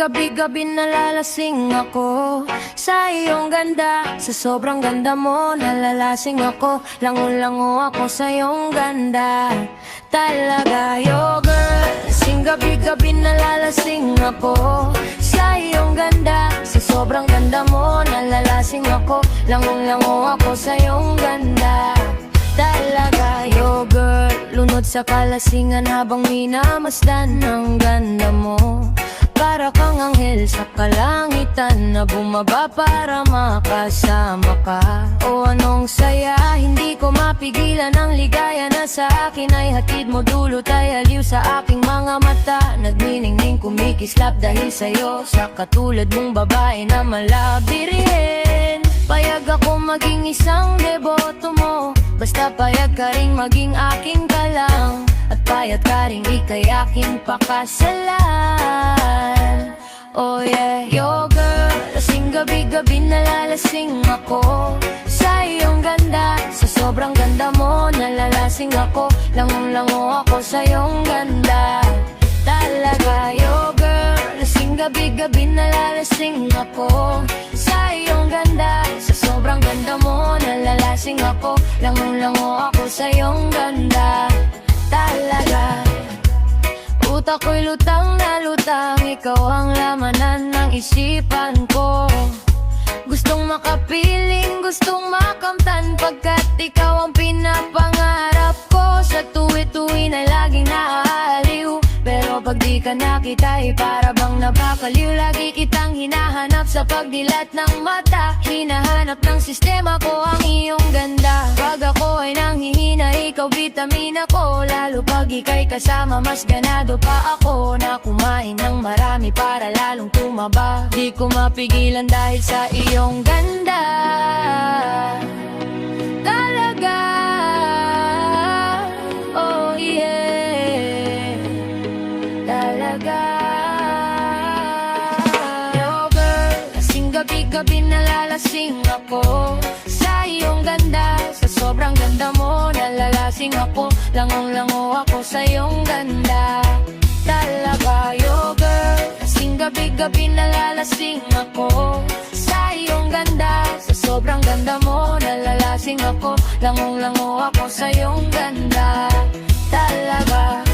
gabi-gabi nalalasing ako sa iyong ganda. Sa sobrang ganda mo nalalasing ako. Lango-lango ako sa iyong ganda. Talaga yo girl, lasing gabi-gabi nalalasing ako sa iyong ganda. Sa sobrang ganda mo nalalasing ako. Lango-lango ako sa iyong ganda. Talaga yo girl, lunod sa kalasingan habang minamasdan ang ganda mo. Para kang anghel sa kalangitan na bumaba para makasama ka. O anong saya, hindi ko mapigilan ang ligaya na sa akin ay hatid mo. Dulot ay aliw sa aking mga mata. Nagniningning kumikislap dahil sa'yo, sa katulad mong babae na malabirihin. Payag ako maging isang deboto mo, basta payag ka ring maging aking ka lang. At payag ka ring ika'y aking pakasalan. Oh yeah, yo girl, lasing gabi-gabi nalalasing ako sa iyong ganda. Sa sobrang ganda mo nalalasing ako. Lango-lango ako sa iyong ganda. Talaga yo girl, lasing gabi-gabi nalalasing ako sa iyong ganda. Sa sobrang ganda mo nalalasing ako. Lango-lango ako sa iyong ganda. Talaga utak ko'y lutang na lutang, ikaw ang lamanan ng isipan ko. Gustong makapiling, gustong makamtan, pagkat ikaw ang pinapangarap ko. Sa tuwi-tuwi na laging naaaliw, pero pag di ka nakita ay para bang napakaliw. Lagi kitang hinahanap sa pagdilat ng mata, hinahanap ng sistema ko ang iyong ganda. Pag ako ay nanghihina, ikaw vitamina ko. Lalo pag ika'y kasama, mas ganado pa ako na kumain ng marami para lalong tumaba. Di ko mapigilan dahil sa iyong ganda. Talaga, oh yeah, talaga. Yo girl, lasing gabi-gabi nalalasing ako sa iyong ganda. Sa sobrang ganda mo nalalasing ako. Langong-lango ako sa iyong ganda. Talaga yo girl, lasing gabi-gabi nalalasing ako sa iyong ganda. Sa sobrang ganda mo nalalasing ako. Langong-lango ako sa iyong ganda. Talaga.